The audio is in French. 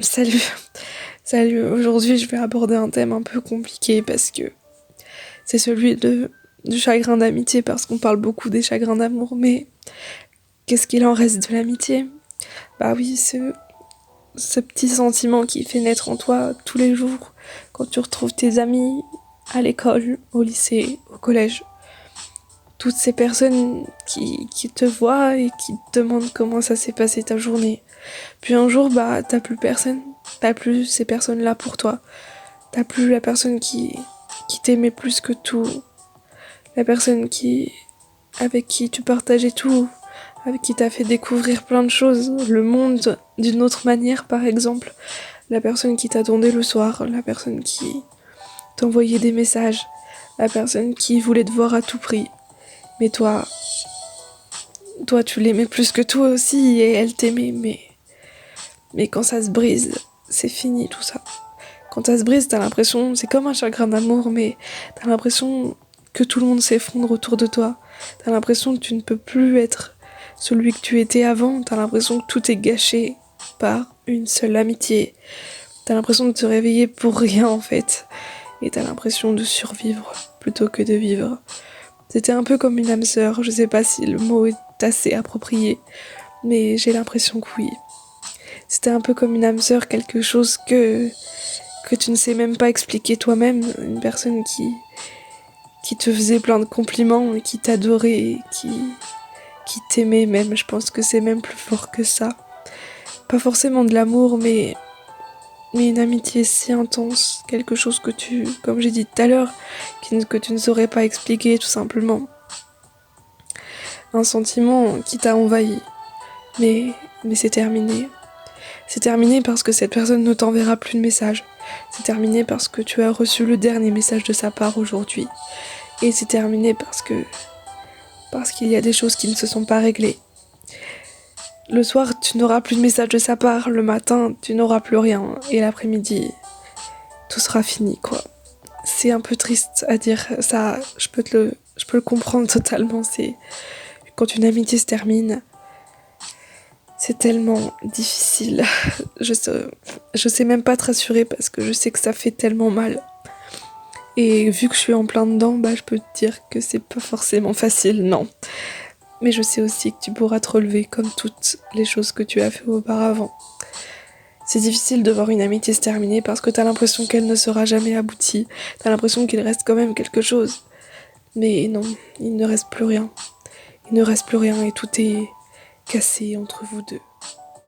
Salut, salut. Aujourd'hui, je vais aborder un thème un peu compliqué parce que c'est celui du chagrin d'amitié parce qu'on parle beaucoup des chagrins d'amour, mais qu'est-ce qu'il en reste de l'amitié? Bah oui, ce petit sentiment qui fait naître en toi tous les jours quand tu retrouves tes amis à l'école, au lycée, au collège. Toutes ces personnes qui te voient et qui te demandent comment ça s'est passé ta journée. Puis un jour, bah, t'as plus personne. T'as plus ces personnes-là pour toi. T'as plus la personne qui t'aimait plus que tout. La personne avec qui tu partageais tout. Avec qui t'as fait découvrir plein de choses. Le monde d'une autre manière, par exemple. La personne qui t'attendait le soir. La personne qui t'envoyait des messages. La personne qui voulait te voir à tout prix. Mais toi, tu l'aimais plus que toi aussi et elle t'aimait, mais quand ça se brise, c'est fini tout ça. Quand ça se brise, t'as l'impression, c'est comme un chagrin d'amour, mais t'as l'impression que tout le monde s'effondre autour de toi. T'as l'impression que tu ne peux plus être celui que tu étais avant. T'as l'impression que tout est gâché par une seule amitié. T'as l'impression de te réveiller pour rien en fait. Et t'as l'impression de survivre plutôt que de vivre. C'était un peu comme une âme sœur, je sais pas si le mot est assez approprié, mais j'ai l'impression que oui. C'était un peu comme une âme sœur, quelque chose que tu ne sais même pas expliquer toi-même, une personne qui te faisait plein de compliments, qui t'adorait, qui t'aimait même, je pense que c'est même plus fort que ça. Pas forcément de l'amour, mais une amitié si intense, quelque chose que tu, comme j'ai dit tout à l'heure, que tu ne saurais pas expliquer tout simplement. Un sentiment qui t'a envahi, mais c'est terminé. C'est terminé parce que cette personne ne t'enverra plus de message. C'est terminé parce que tu as reçu le dernier message de sa part aujourd'hui. Et c'est terminé parce qu'il y a des choses qui ne se sont pas réglées. Le soir, tu n'auras plus de message de sa part. Le matin, tu n'auras plus rien. Et l'après-midi, tout sera fini, quoi. C'est un peu triste à dire ça. Je peux le comprendre totalement. C'est quand une amitié se termine, c'est tellement difficile. Je sais même pas te rassurer parce que je sais que ça fait tellement mal. Et vu que je suis en plein dedans, bah je peux te dire que c'est pas forcément facile, non. Mais je sais aussi que tu pourras te relever comme toutes les choses que tu as fait auparavant. C'est difficile de voir une amitié se terminer parce que t'as l'impression qu'elle ne sera jamais aboutie. T'as l'impression qu'il reste quand même quelque chose. Mais non, il ne reste plus rien. Il ne reste plus rien et tout est cassé entre vous deux.